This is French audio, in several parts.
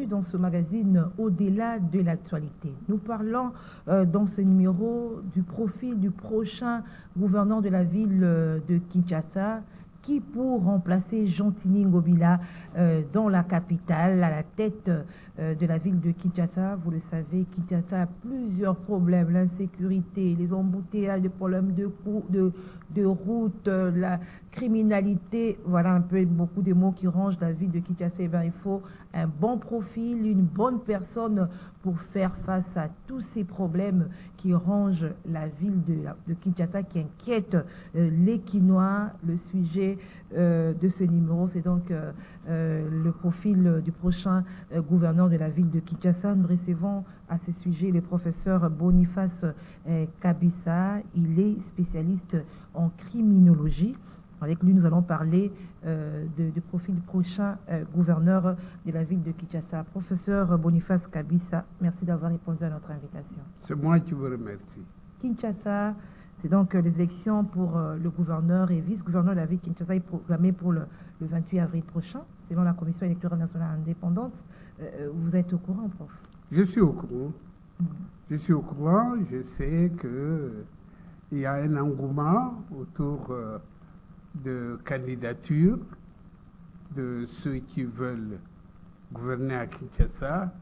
Dans ce magazine Au-delà de l'actualité. Nous parlons dans ce numéro du profil du prochain gouverneur de la ville de Kinshasa qui, pour remplacer Jean-Tini Ngobila dans la capitale, à la tête de la ville de Kinshasa. Vous le savez, Kinshasa a plusieurs problèmes, l'insécurité, les embouteillages, les problèmes de route, la criminalité, voilà un peu beaucoup de mots qui rangent la ville de Kinshasa. Eh bien, il faut un bon profil, une bonne personne pour faire face à tous ces problèmes qui rongent la ville de Kinshasa, qui inquiètent les Kinois. Le sujet de ce numéro, c'est donc le profil du prochain gouverneur de la ville de Kinshasa. Nous recevons à ce sujet le professeur Boniface Kabissa. Il est spécialiste en criminologie. Avec lui, nous allons parler du profil du prochain gouverneur de la ville de Kinshasa. Professeur Boniface Kabissa, merci d'avoir répondu à notre invitation. C'est moi qui vous remercie. Kinshasa, c'est donc les élections pour le gouverneur et vice-gouverneur de la ville de Kinshasa est programmée pour le 28 avril prochain, selon la Commission électorale nationale indépendante. Vous êtes au courant, prof? Je suis au courant. Je suis au courant. Je sais qu'il y a un engouement autour de candidatures de ceux qui veulent gouverner à Kinshasa.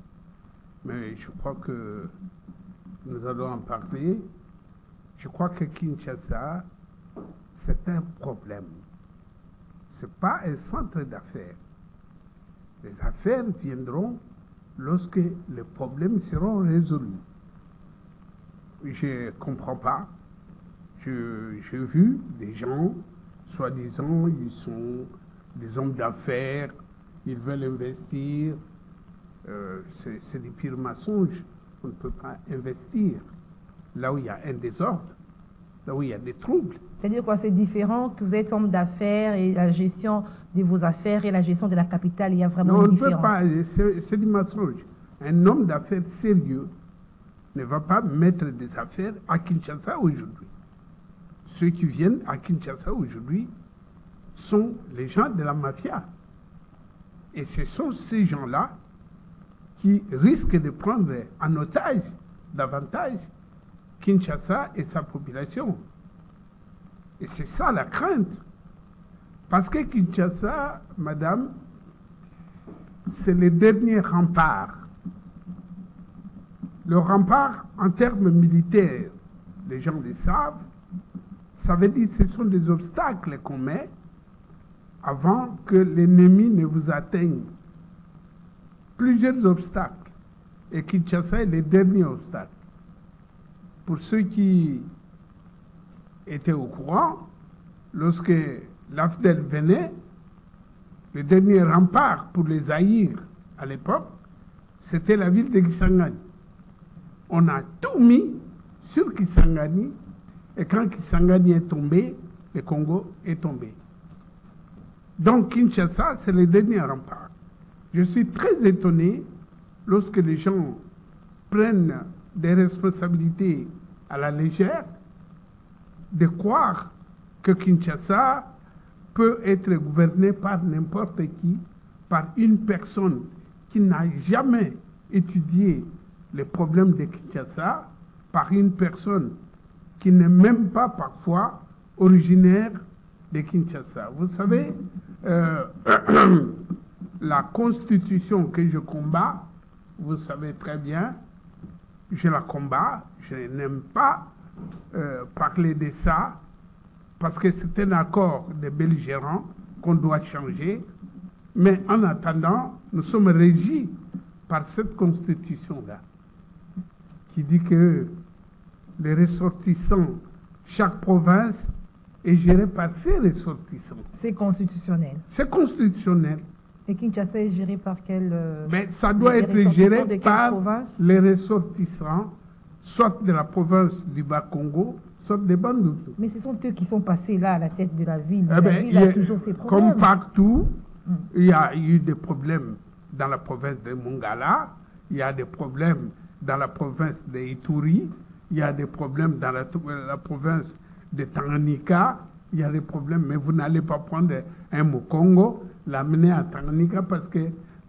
Mais je crois que nous allons en parler. Je crois que Kinshasa, c'est un problème. Ce n'est pas un centre d'affaires. Les affaires viendront lorsque les problèmes seront résolus. Je ne comprends pas. J'ai vu des gens, soi-disant, ils sont des hommes d'affaires, ils veulent investir. C'est des pires mensonges. On ne peut pas investir là où il y a un désordre, là où il y a des troubles. C'est-à-dire quoi? C'est différent que vous êtes homme d'affaires et la gestion de vos affaires et la gestion de la capitale, il y a vraiment une différence. Non, on ne peut pas, c'est du mensonge. Un homme d'affaires sérieux ne va pas mettre des affaires à Kinshasa aujourd'hui. Ceux qui viennent à Kinshasa aujourd'hui sont les gens de la mafia. Et ce sont ces gens-là qui risquent de prendre en otage davantage Kinshasa et sa population. Et c'est ça la crainte. Parce que Kinshasa, madame, c'est le dernier rempart. Le rempart en termes militaires, les gens le savent, ça veut dire que ce sont des obstacles qu'on met avant que l'ennemi ne vous atteigne. Plusieurs obstacles. Et Kinshasa est le dernier obstacle. Pour ceux qui étaient au courant, lorsque l'AFDEL venait, le dernier rempart pour les haïr à l'époque, c'était la ville de Kisangani. On a tout mis sur Kisangani, et quand Kisangani est tombé, le Congo est tombé. Donc Kinshasa, c'est le dernier rempart. Je suis très étonné lorsque les gens prennent des responsabilités à la légère, de croire que Kinshasa peut être gouverné par n'importe qui, par une personne qui n'a jamais étudié les problèmes de Kinshasa, par une personne qui n'est même pas parfois originaire de Kinshasa. Vous savez, la constitution que je combats, vous savez très bien, je la combats, je n'aime pas parler de ça, parce que c'est un accord de belligérants qu'on doit changer. Mais en attendant, nous sommes régis par cette constitution-là, qui dit que les ressortissants, chaque province est gérée par ses ressortissants. C'est constitutionnel. C'est constitutionnel. Et Kinshasa est géré par quel... Mais ça doit être géré par les ressortissants, soit de la province du Bas-Congo, soit des Bandoutou. Mais ce sont eux qui sont passés là à la tête de la ville. La ville a toujours ses problèmes. Comme partout, il y a eu des problèmes dans la province de Mongala, il y a des problèmes dans la province de Ituri, il y a des problèmes dans la province de Tanganyika, il y a des problèmes, mais vous n'allez pas prendre un Mokongo, l'amener à Tanganyika parce que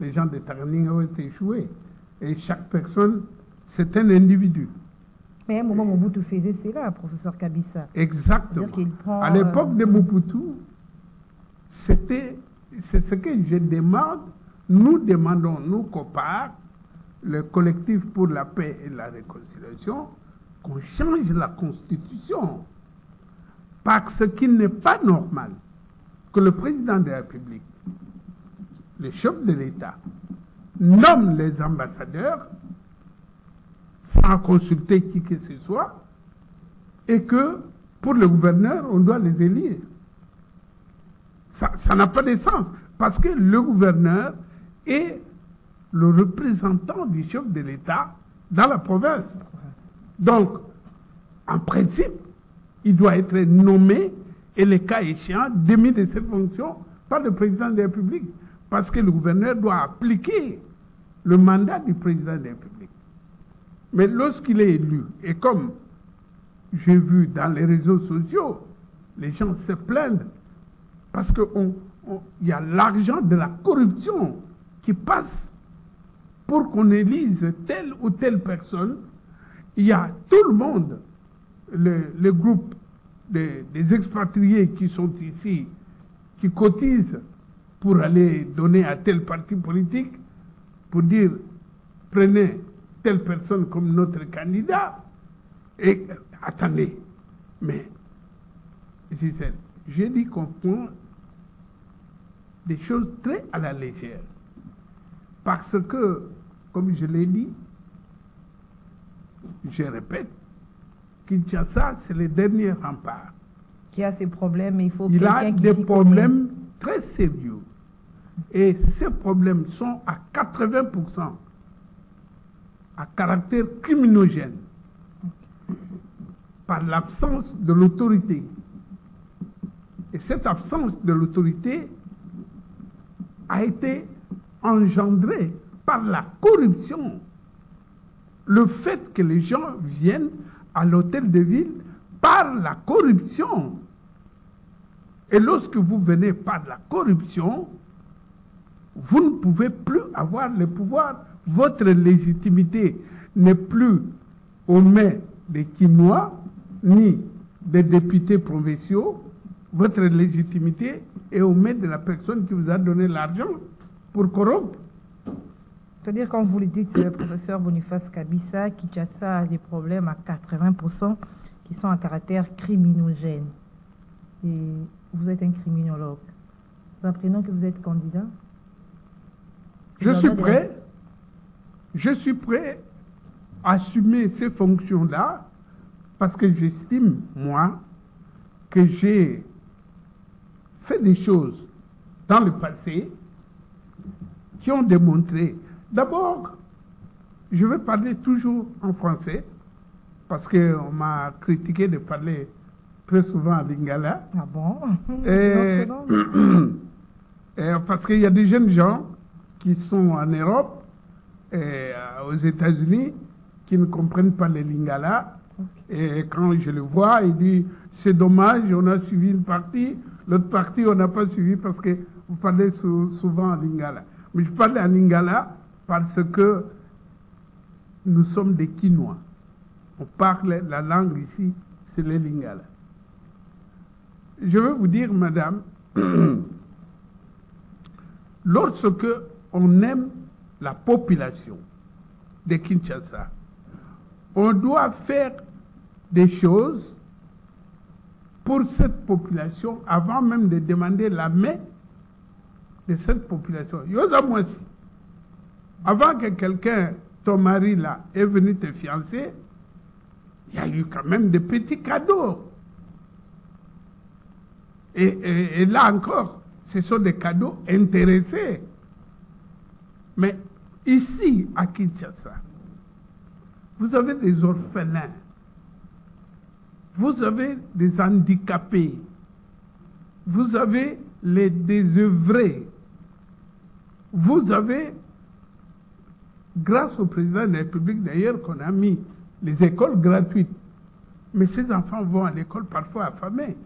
les gens de Taranning ont été échoués. Et chaque personne, c'est un individu. Mais à un moment, Mobutu faisait cela, professeur Kabisa. Exactement. Prend, à l'époque de Mobutu, c'est ce que je demande. Nous demandons, nous, COPAR, le collectif pour la paix et la réconciliation, qu'on change la Constitution. Parce qu'il n'est pas normal que le président de la République, le chef de l'État, nomme les ambassadeurs sans consulter qui que ce soit, et que pour le gouverneur, on doit les élire. Ça n'a pas de sens, parce que le gouverneur est le représentant du chef de l'État dans la province. Donc, en principe, il doit être nommé et, le cas échéant, démis de ses fonctions par le président de la République, parce que le gouverneur doit appliquer le mandat du président de la République. Mais lorsqu'il est élu, et comme j'ai vu dans les réseaux sociaux, les gens se plaignent parce qu'il y a l'argent de la corruption qui passe pour qu'on élise telle ou telle personne. Il y a tout le monde, le groupe des expatriés qui sont ici, qui cotisent pour aller donner à tel parti politique, pour dire prenez telle personne comme notre candidat. Et attendez, mais Gisèle, j'ai dit qu'on prend des choses très à la légère. Parce que, comme je l'ai dit, je répète, Kinshasa, c'est le dernier rempart. Qui a ses problèmes, il faut Il a quelqu'un qui des s'y problèmes très sérieux. Et ces problèmes sont à 80% à caractère criminogène, par l'absence de l'autorité. Et cette absence de l'autorité a été engendrée par la corruption. Le fait que les gens viennent à l'hôtel de ville par la corruption. Et lorsque vous venez par la corruption, vous ne pouvez plus avoir le pouvoir. Votre légitimité n'est plus aux mains des Quinois, ni des députés provinciaux. Votre légitimité est aux mains de la personne qui vous a donné l'argent pour corrompre. C'est-à-dire, quand vous le dites, professeur Boniface Kabisa, Kinshasa a des problèmes à 80% qui sont à caractère criminogène. Et vous êtes un criminologue. Nous apprenons que vous êtes candidat. Je suis prêt à assumer ces fonctions-là parce que j'estime, moi, que j'ai fait des choses dans le passé qui ont démontré. D'abord, je vais parler toujours en français parce qu'on m'a critiqué de parler très souvent en lingala. Ah bon? Et parce qu'il y a des jeunes gens qui sont en Europe et aux États-Unis qui ne comprennent pas le lingala. Okay. Et quand je le vois, il dit c'est dommage, on a suivi une partie, l'autre partie on n'a pas suivi parce que vous parlez souvent en lingala. Mais je parle en lingala parce que nous sommes des Quinois. On parle la langue ici, c'est le lingala. Je veux vous dire, madame, lorsque on aime la population de Kinshasa, on doit faire des choses pour cette population avant même de demander la main de cette population. Yosa Mwasi, avant que quelqu'un, ton mari là, est venu te fiancer, il y a eu quand même des petits cadeaux. Et là encore, ce sont des cadeaux intéressés. Mais ici, à Kinshasa, vous avez des orphelins, vous avez des handicapés, vous avez les désœuvrés, vous avez, grâce au président de la République d'ailleurs, qu'on a mis les écoles gratuites. Mais ces enfants vont à l'école parfois affamés.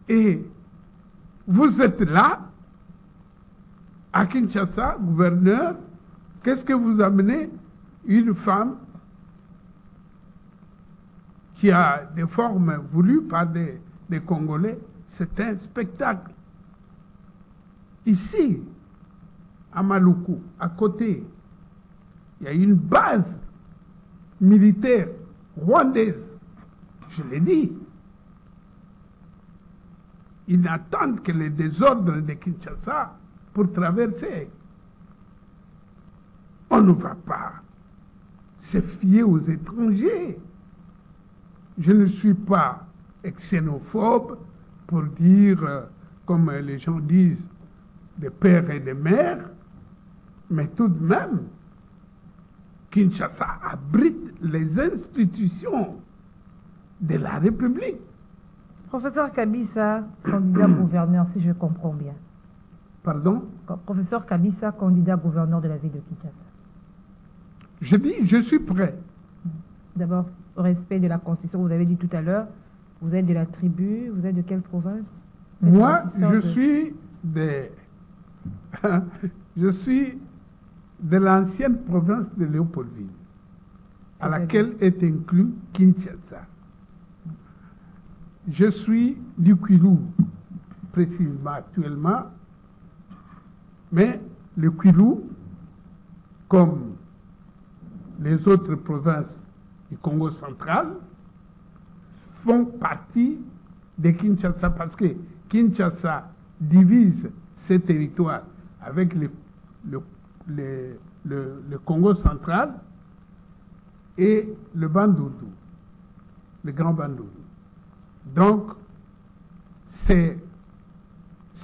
Et vous êtes là À Kinshasa, gouverneur, qu'est-ce que vous amenez? Une femme qui a des formes voulues par des Congolais. C'est un spectacle. Ici, à Maluku, à côté, il y a une base militaire rwandaise. Je l'ai dit. Ils n'attendent que les désordres de Kinshasa pour traverser. On ne va pas se fier aux étrangers. Je ne suis pas xénophobe pour dire, comme les gens disent, des pères et des mères, mais tout de même, Kinshasa abrite les institutions de la République. Professeur Kabisa, candidat gouverneur, si je comprends bien. Pardon? Professeur Kabisa, candidat gouverneur de la ville de Kinshasa. Je dis, je suis prêt. D'abord, au respect de la Constitution, vous avez dit tout à l'heure, vous êtes de la tribu, vous êtes de quelle province? Moi, je suis je suis de l'ancienne province de Léopoldville, à laquelle est inclus Kinshasa. Je suis du Kwilu, précisément actuellement, mais le Kwilu, comme les autres provinces du Congo central, font partie de Kinshasa parce que Kinshasa divise ses territoires avec le Congo central et le Bandundu, le Grand Bandundu. Donc, ce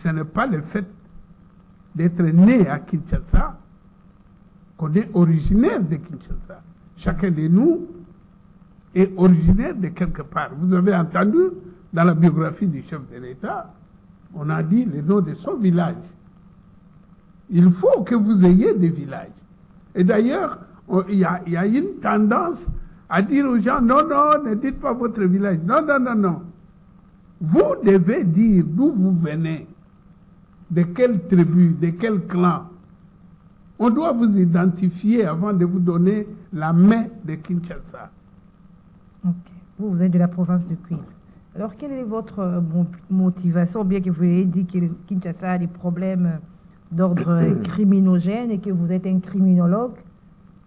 n'est pas le fait d'être né à Kinshasa qu'on est originaire de Kinshasa. Chacun de nous est originaire de quelque part. Vous avez entendu dans la biographie du chef de l'État, on a dit le nom de son village. Il faut que vous ayez des villages. Et d'ailleurs, il y a une tendance à dire aux gens, non, non, ne dites pas votre village. Non, non, non, non. Vous devez dire d'où vous venez, de quelle tribu, de quel clan. On doit vous identifier avant de vous donner la main de Kinshasa. Ok. Vous êtes de la province de Kwilu. Alors, quelle est votre motivation, bien que vous ayez dit que Kinshasa a des problèmes d'ordre criminogène et que vous êtes un criminologue,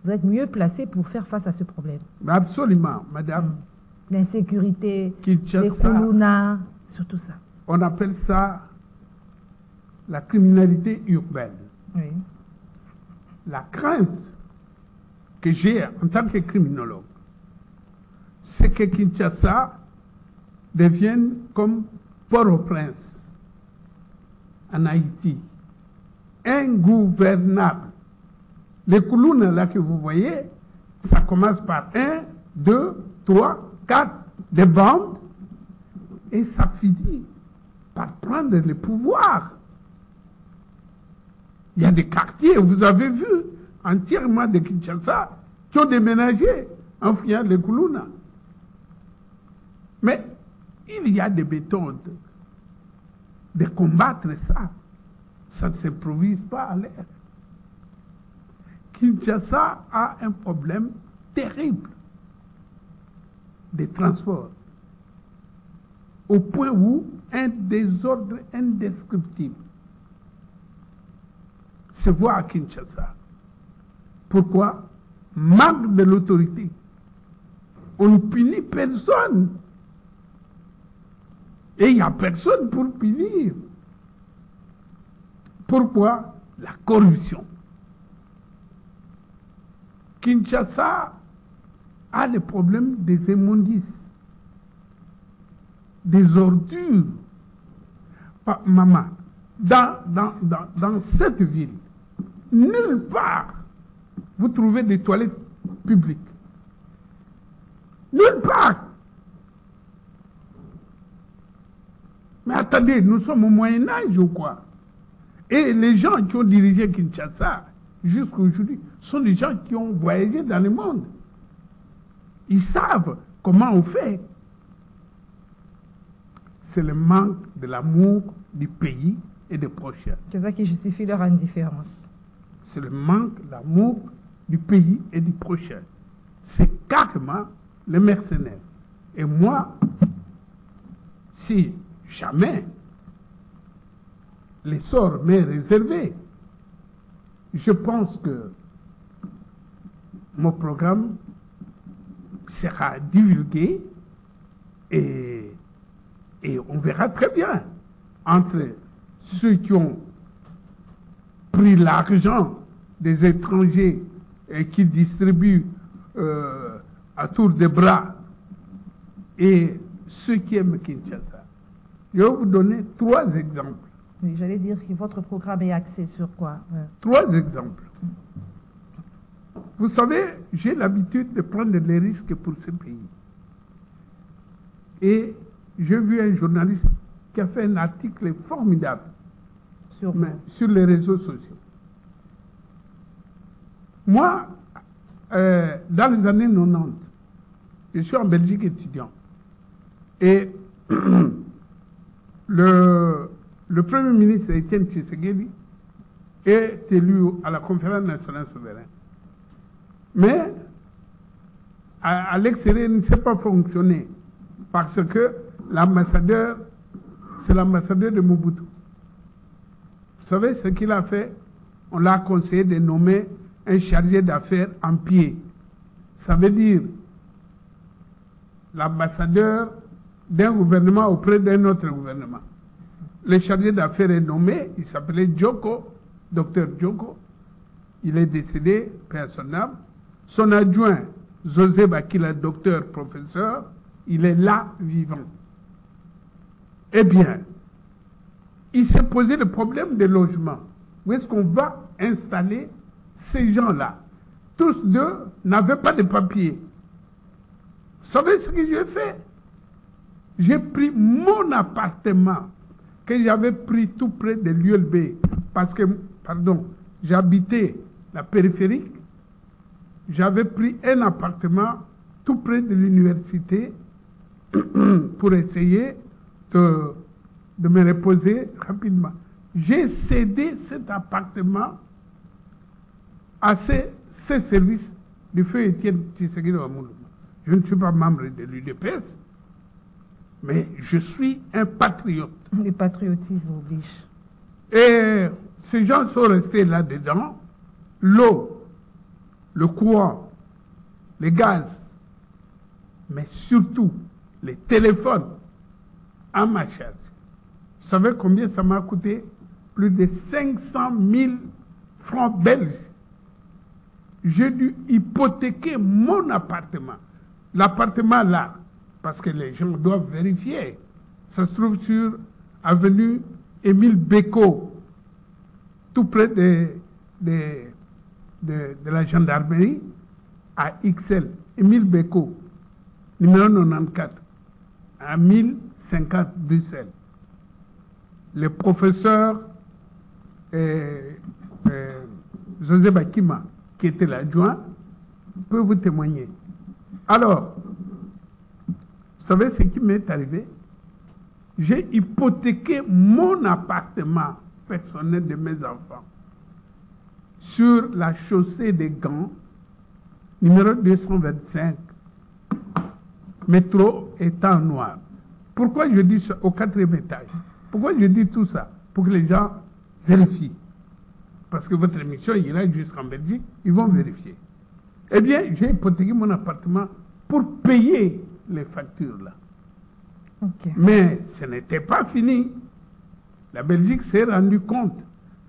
vous êtes mieux placé pour faire face à ce problème? Absolument, madame. L'insécurité, Kinshasa, les Kuluna, surtout ça. On appelle ça la criminalité urbaine. Oui. La crainte que j'ai en tant que criminologue, c'est que Kinshasa devienne comme Port-au-Prince en Haïti, ingouvernable. Les Kuluna là que vous voyez, ça commence par 1, 2, 3, 4, des bandes, et ça finit par prendre le pouvoir. Il y a des quartiers, vous avez vu, entièrement de Kinshasa, qui ont déménagé en fuyant les Kuluna. Mais il y a des méthodes de combattre ça. Ça ne s'improvise pas à l'air. Kinshasa a un problème terrible de transport, au point où un désordre indescriptible se voit à Kinshasa. Pourquoi? Manque de l'autorité. On ne punit personne. Et il n'y a personne pour punir. Pourquoi? La corruption. Kinshasa a le problème des immondices, des ordures. Maman, dans cette ville, nulle part vous trouvez des toilettes publiques. Nulle part. Mais attendez, nous sommes au Moyen-Âge ou quoi? Et les gens qui ont dirigé Kinshasa jusqu'à aujourd'hui sont des gens qui ont voyagé dans le monde. Ils savent comment on fait. C'est le manque de l'amour du pays et des prochains. C'est ça qui justifie leur indifférence. C'est le manque d'amour du pays et du prochain. C'est carrément les mercenaires. Et moi, si jamais l'essor m'est réservé, je pense que mon programme sera divulgué et on verra très bien entre ceux qui ont pris l'argent des étrangers et qui distribuent à tour de bras et ceux qui aiment Kinshasa. Je vais vous donner 3 exemples. Oui, j'allais dire que votre programme est axé sur quoi? 3 exemples. Vous savez, j'ai l'habitude de prendre des risques pour ce pays. Et j'ai vu un journaliste qui a fait un article formidable sur les réseaux sociaux. Moi, dans les années 90, je suis en Belgique étudiant. Et le Premier ministre Étienne Tshisekedi est élu à la conférence nationale souveraine. Mais à l'extérieur, il ne sait pas fonctionner parce que l'ambassadeur, c'est l'ambassadeur de Mobutu. Vous savez ce qu'il a fait? On l'a conseillé de nommer un chargé d'affaires en pied. Ça veut dire l'ambassadeur d'un gouvernement auprès d'un autre gouvernement. Le chargé d'affaires est nommé, il s'appelait Djoko, docteur Djoko. Il est décédé, paix à son âme. Son adjoint, José Bakila, docteur, professeur, il est là, vivant. Eh bien, il s'est posé le problème des logements. Où est-ce qu'on va installer ces gens-là? Tous deux n'avaient pas de papier. Vous savez ce que j'ai fait? J'ai pris mon appartement que j'avais pris tout près de l'ULB parce que, pardon, j'habitais la périphérique. J'avais pris un appartement tout près de l'université pour essayer de me reposer rapidement. J'ai cédé cet appartement à ces services du feu Étienne Tshisekedi Wamoulouma. Je ne suis pas membre de l'UDPS, mais je suis un patriote. Le patriotisme oblige. Et ces gens sont restés là-dedans. L'eau, le courant, les gaz, mais surtout les téléphones à ma charge. Vous savez combien ça m'a coûté? Plus de 500 000 francs belges. J'ai dû hypothéquer mon appartement. L'appartement là, parce que les gens doivent vérifier. Ça se trouve sur avenue Émile Bécaud, tout près de la gendarmerie, à XL. Émile Bécaud, numéro 94, à 1050 Bruxelles. Le professeur José Bakima, qui était l'adjoint, peut vous témoigner. Alors, vous savez ce qui m'est arrivé? J'ai hypothéqué mon appartement personnel de mes enfants sur la chaussée des Gants, numéro 225, métro étant noir. Pourquoi je dis ça au 4e étage? Pourquoi je dis tout ça? Pour que les gens vérifient. Parce que votre émission ira jusqu'en Belgique, ils vont vérifier. Eh bien, j'ai hypothéqué mon appartement pour payer les factures là. Okay. Mais ce n'était pas fini. La Belgique s'est rendu compte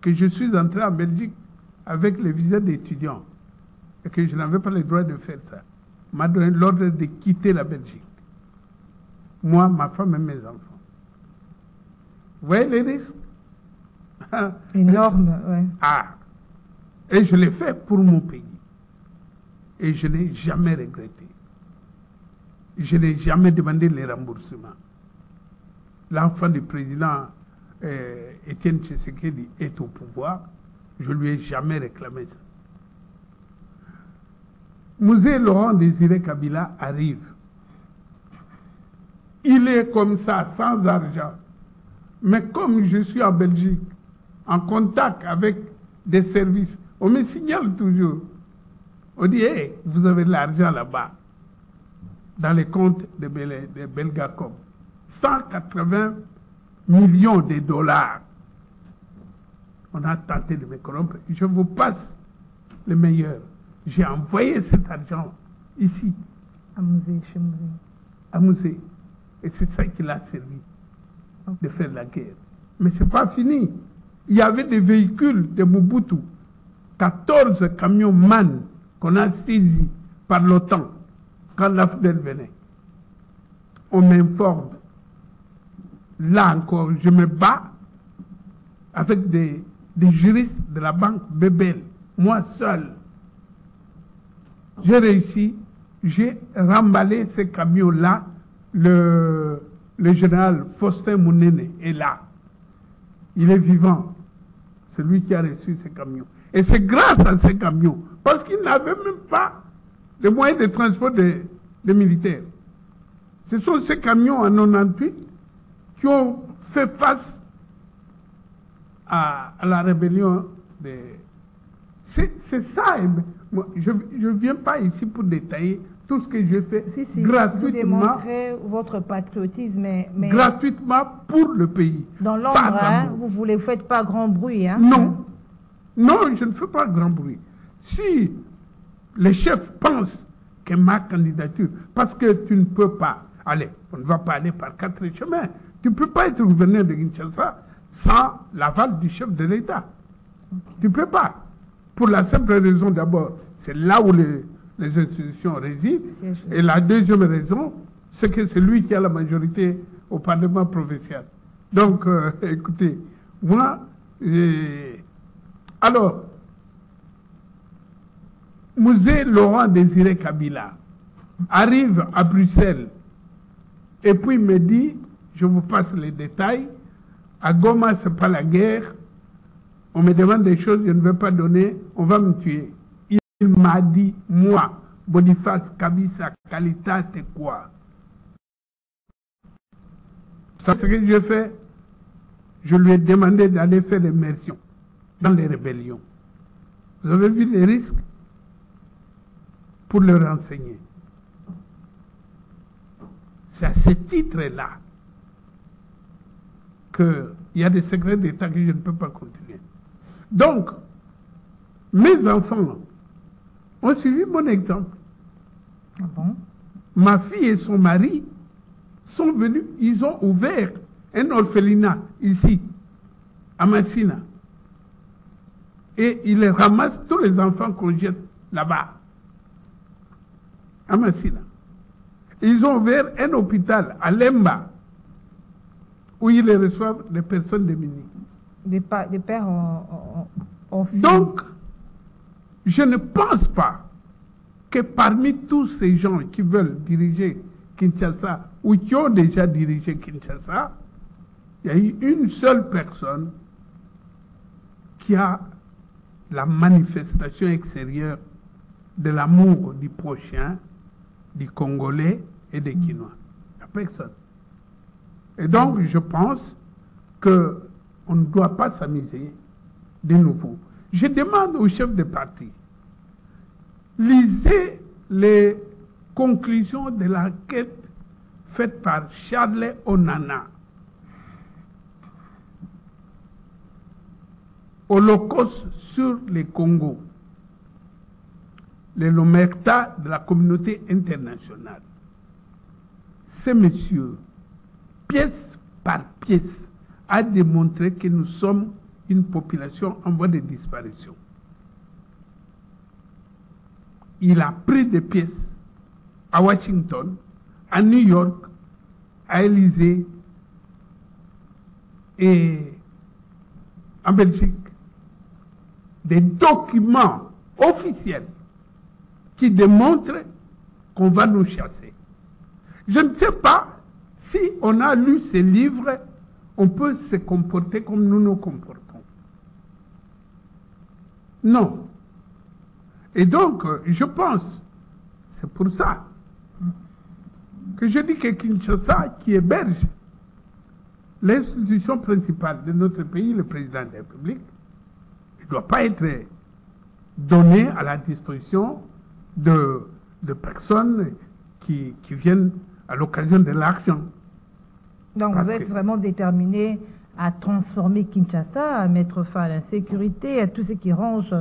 que je suis entré en Belgique avec le visa d'étudiant et que je n'avais pas le droit de faire ça. M'a donné l'ordre de quitter la Belgique. Moi, ma femme et mes enfants. Vous voyez les risques? Énorme, ouais. Ah, et je l'ai fait pour mon pays. Et je n'ai jamais regretté. Je n'ai jamais demandé les remboursements. L'enfant du président Étienne Tshisekedi est au pouvoir. Je ne lui ai jamais réclamé ça. Musée Laurent Désiré Kabila arrive. Il est comme ça, sans argent. Mais comme je suis en Belgique, en contact avec des services, on me signale toujours. On dit, hey, vous avez de l'argent là-bas, dans les comptes de Belgacom. 180 millions de dollars. On a tenté de me corrompre. Je vous passe le meilleur. J'ai envoyé cet argent ici. À Musée, chez Musée. À Musée. Et c'est ça qui l'a servi de faire la guerre. Mais ce n'est pas fini. Il y avait des véhicules de Mobutu, 14 camions MAN qu'on a saisis par l'OTAN quand l'AFDEL venait. On m'informe. Là encore, je me bats avec des juristes de la banque Bebel, moi seul. J'ai réussi, j'ai remballé ces camions-là. Le général Faustin Mounene est là. Il est vivant, celui qui a reçu ces camions. Et c'est grâce à ces camions, parce qu'il n'avait même pas les moyens de transport des militaires. Ce sont ces camions en 98 qui ont fait face à la rébellion des... C'est ça. Moi, je ne viens pas ici pour détailler tout ce que je fais gratuitement. Vous démontrez votre patriotisme, mais gratuitement pour le pays. Dans l'ombre, hein, vous ne faites pas grand bruit. Hein? Non. Non, je ne fais pas grand bruit. Si les chefs pensent que ma candidature, parce que tu ne peux pas aller, on ne va pas aller par 4 chemins, tu ne peux pas être gouverneur de Kinshasa sans l'aval du chef de l'État. Tu ne peux pas. Pour la simple raison d'abord, c'est là où les institutions résident. Et la deuxième raison, c'est que c'est lui qui a la majorité au Parlement provincial. Donc, écoutez, moi, alors, Musée Laurent Désiré Kabila arrive à Bruxelles et puis me dit, je vous passe les détails, à Goma, ce n'est pas la guerre, on me demande des choses, je ne veux pas donner, on va me tuer. Il m'a dit, moi, Boniface Kabisa Kalita, t'es quoi? Ça, ce que j'ai fait, je lui ai demandé d'aller faire l'immersion dans les rébellions. Vous avez vu les risques pour le renseigner. C'est à ce titre-là qu'il y a des secrets d'État que je ne peux pas continuer. Donc, mes enfants ont suivi mon exemple. Ah bon? Ma fille et son mari sont venus, ils ont ouvert un orphelinat ici, à Massina. Et ils ramassent tous les enfants qu'on jette là-bas, à Massina. Ils ont ouvert un hôpital à Lemba, où ils reçoivent des personnes démunies. Des pères en filles. Donc, je ne pense pas que parmi tous ces gens qui veulent diriger Kinshasa, ou qui ont déjà dirigé Kinshasa, il y a eu une seule personne qui a la manifestation extérieure de l'amour du prochain, du Congolais et des Quinois. Il n'y a personne. Et donc, je pense qu'on ne doit pas s'amuser de nouveau. Je demande aux chefs de parti, lisez les conclusions de l'enquête faite par Charles Onana. Holocauste sur les Congo. Les l'omerta de la communauté internationale. Ce monsieur, pièce par pièce, a démontré que nous sommes une population en voie de disparition. Il a pris des pièces à Washington, à New York, à Élysée et en Belgique, des documents officiels qui démontrent qu'on va nous chasser. Je ne sais pas si on a lu ces livres, on peut se comporter comme nous nous comportons. Non. Et donc, je pense, c'est pour ça que je dis que Kinshasa, qui héberge l'institution principale de notre pays, le président de la République, ne doit pas être donné à la disposition de personnes qui viennent à l'occasion de l'argent. Donc vous êtes vraiment déterminé à transformer Kinshasa, à mettre fin à l'insécurité, à tout ce qui ronge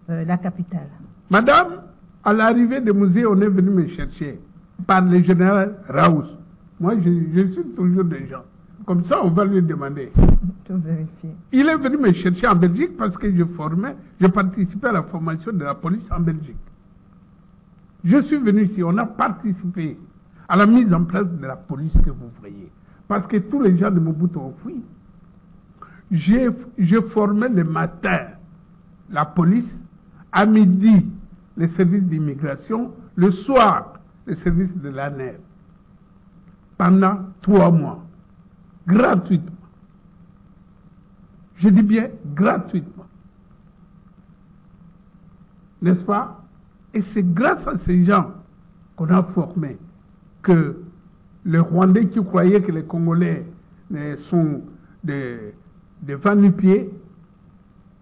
la capitale. Madame, à l'arrivée de musée, on est venu me chercher par le général Raoult. Moi, je suis toujours des gens. Comme ça, on va lui demander. Tout vérifier. Il est venu me chercher en Belgique parce que je participais à la formation de la police en Belgique. Je suis venu ici, on a participé à la mise en place de la police que vous voyez. Parce que tous les gens de Mobutu ont fui. Je formais le matin la police, à midi les services d'immigration, le soir les services de l'ANER. Pendant 3 mois, gratuitement. Je dis bien gratuitement. N'est-ce pas? Et c'est grâce à ces gens qu'on a formés que les Rwandais qui croyaient que les Congolais sont des va-nu-pieds,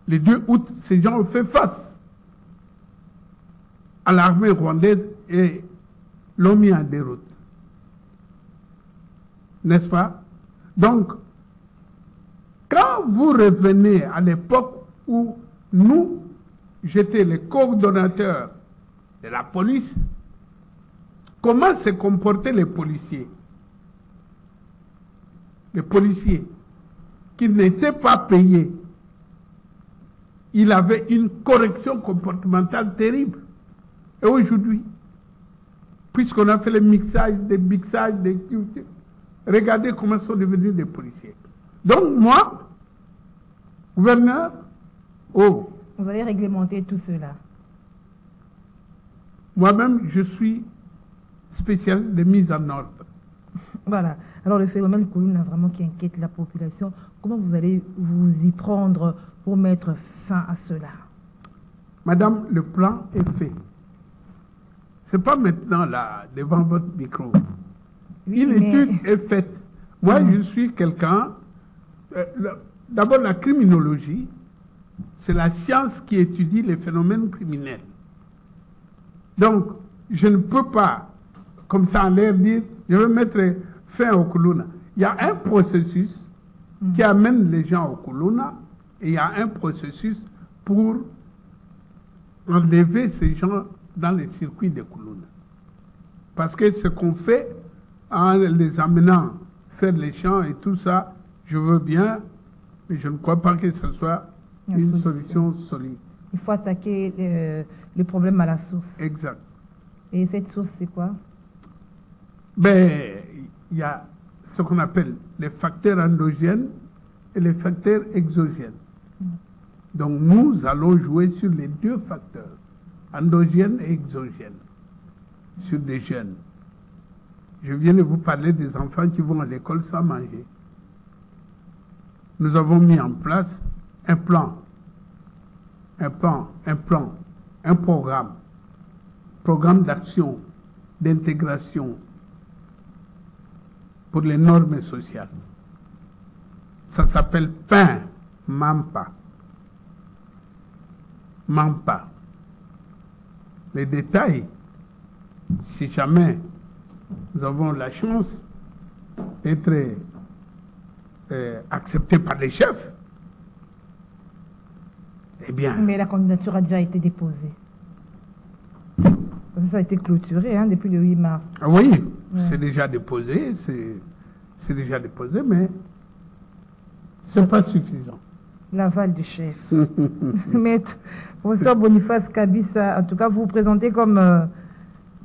le 2 août, ces gens ont fait face à l'armée rwandaise et l'ont mis en déroute. N'est-ce pas? Donc, quand vous revenez à l'époque où nous, j'étais le coordonnateur de la police, comment se comportaient les policiers? Les policiers qui n'étaient pas payés, il avait une correction comportementale terrible. Et aujourd'hui, puisqu'on a fait le mixage, des mixages, regardez comment sont devenus des policiers. Donc moi, gouverneur, vous allez réglementer tout cela. Moi-même, je suis spécialiste de mise en ordre. Voilà. Alors le phénomène Koulouna vraiment qui inquiète la population, comment vous allez vous y prendre pour mettre fin à cela? Madame, le plan est fait. Ce n'est pas maintenant là, devant votre micro. Oui, Une étude est faite. Moi, je suis quelqu'un... D'abord, la criminologie, c'est la science qui étudie les phénomènes criminels. Donc, je ne peux pas, comme ça en l'air, dire, je vais mettre fin au Koulouna. Il y a un processus qui amène les gens au Koulouna et il y a un processus pour enlever ces gens dans les circuits de Koulouna. Parce que ce qu'on fait en les amenant faire les champs et tout ça, je veux bien, mais je ne crois pas que ce soit une solution solide. Il faut attaquer le problème à la source. Exact. Et cette source, c'est quoi? Ben, il y a ce qu'on appelle les facteurs endogènes et les facteurs exogènes. Donc nous allons jouer sur les 2 facteurs, endogènes et exogènes, sur des jeunes. Je viens de vous parler des enfants qui vont à l'école sans manger. Nous avons mis en place un programme d'action, d'intégration pour les normes sociales. Ça s'appelle PAIN, MAMPA. MAMPA. Les détails, si jamais nous avons la chance d'être acceptés par les chefs, eh bien... Mais la candidature a déjà été déposée. Ça a été clôturé depuis le 8 mars. Oui, ouais. C'est déjà déposé, mais c'est pas suffisant. L'aval du chef. Maître, professeur Boniface Kabissa, en tout cas, vous vous présentez comme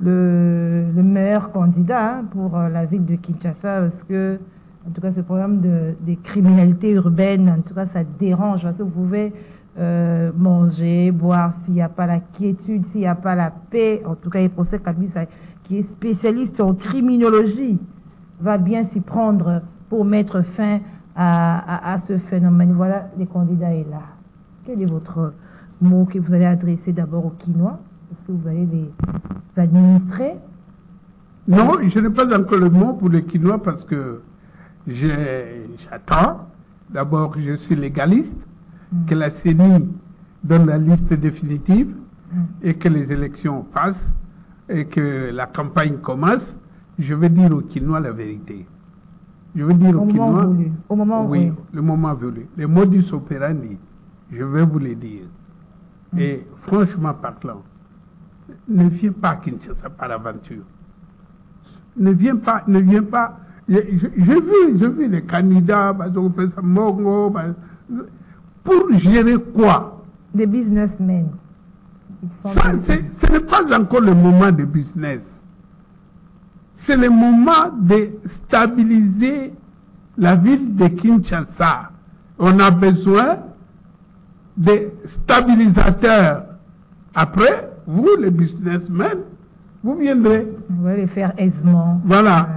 le meilleur candidat pour la ville de Kinshasa, parce que, en tout cas, ce problème des criminalités urbaines, en tout cas, ça dérange, parce que vous pouvez manger, boire, s'il n'y a pas la quiétude, s'il n'y a pas la paix. En tout cas, le professeur Kabissa, qui est spécialiste en criminologie, va bien s'y prendre pour mettre fin à ce phénomène. Voilà, les candidats est là. Quel est votre mot que vous allez adresser d'abord aux Kinois? Est-ce que vous allez les administrer? Non, je n'ai pas encore le mot pour les Kinois parce que J'attends. D'abord, je suis légaliste, que la CENI donne la liste définitive et que les élections passent et que la campagne commence. Je vais dire aux Kinois la vérité. Je vais dire aux Kinois... Au moment oui, voulu. le moment voulu. Les modus operandi, je vais vous les dire. Et franchement parlant, ne viens pas à Kinshasa par aventure. Ne viens pas. J'ai vu les candidats, pour gérer quoi? Des businessmen. Ça, ce n'est pas encore le moment de business. C'est le moment de stabiliser la ville de Kinshasa. On a besoin de stabilisateurs. Après, vous, les businessmen, vous viendrez. On va les faire aisément. Voilà.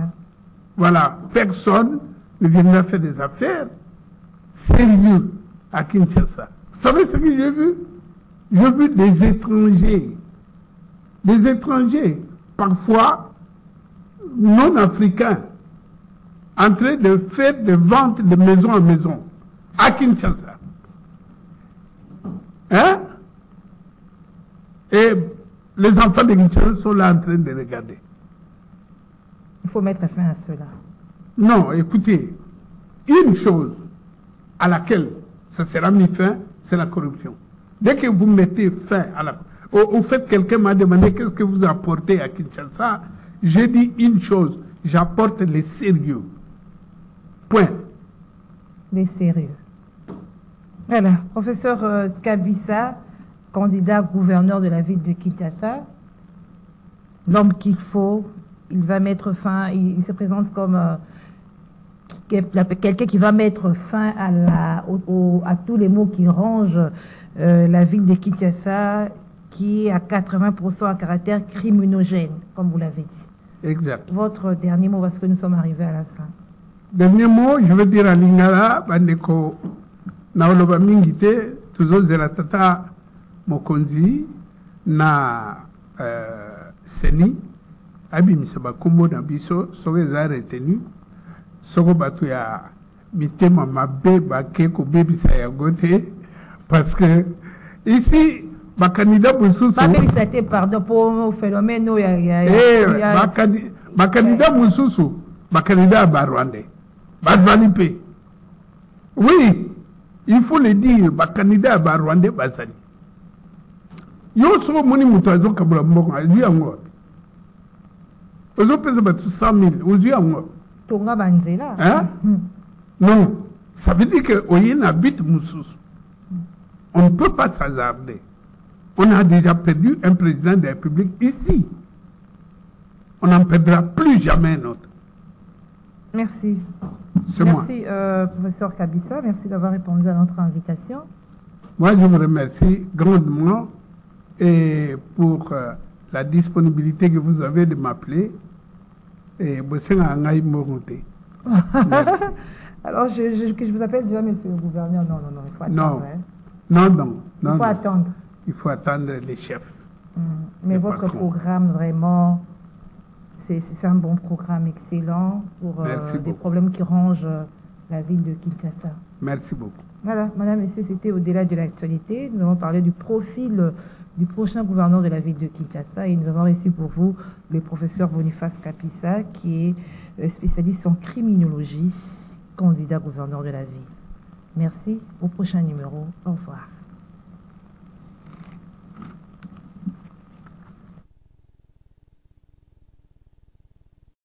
Voilà. Personne ne viendra faire des affaires sérieuses à Kinshasa. Vous savez ce que j'ai vu? J'ai vu des étrangers. Des étrangers, parfois non africains, en train de faire des ventes de maison en maison à Kinshasa. Hein? Et les enfants de Kinshasa sont là en train de regarder. Il faut mettre fin à cela. Non, écoutez, une chose à laquelle ça sera mis fin, c'est la corruption. Dès que vous mettez fin à la... Au fait, quelqu'un m'a demandé qu'est-ce que vous apportez à Kinshasa. J'ai dit une chose, j'apporte le sérieux. Point. Les sérieux. Voilà, professeur Kabissa, candidat gouverneur de la ville de Kinshasa, l'homme qu'il faut, il va mettre fin, il se présente comme quelqu'un qui va mettre fin à tous les maux qui rongent la ville de Kinshasa, qui est à 80% à caractère criminogène, comme vous l'avez dit. Exact. Votre dernier mot, parce que nous sommes arrivés à la fin. Dernier mot, je veux dire à Lingala, Bandeko, Naoloba Mingite, toujours Zeratata Mokonzi, na Seni, Abim Sabakumbo Nabiso, Sogeza retenu, Sogo Batuya, Mitema Mabe, Bakeko, Baby Sayagote, parce que ici, ma candidat Moussoussou. Pas même c'était pardon pour le phénomène où il y a. Ma candidat Moussoussou, ma candidat Barwande, Bazvanipe. Oui, il faut le dire, ma candidat Barwande Bazani. Yo so moni mutazo kabula mbongo, aji ango. Ozo pesa batu 100 000, oji ango. Tonga Banzela. Hein? Non, ça veut dire que Oyen habite Moussoussou. On ne peut pas s'hasarder. On a déjà perdu un président de la République ici. On n'en perdra plus jamais un autre. Merci. C'est moi. Merci, professeur Kabissa. Merci d'avoir répondu à notre invitation. Moi, je vous remercie grandement et pour la disponibilité que vous avez de m'appeler. Et alors, que je vous appelle déjà, monsieur le gouverneur. Non, il faut attendre. Non. Il faut attendre. Il faut attendre les chefs. Mais votre programme, vraiment, c'est un bon programme excellent pour des problèmes qui rongent la ville de Kinshasa. Merci beaucoup. Voilà, madame, messieurs, c'était au-delà de l'actualité. Nous avons parlé du profil du prochain gouverneur de la ville de Kinshasa et nous avons reçu pour vous le professeur Boniface Kabissa, qui est spécialiste en criminologie, candidat gouverneur de la ville. Merci. Au prochain numéro. Au revoir.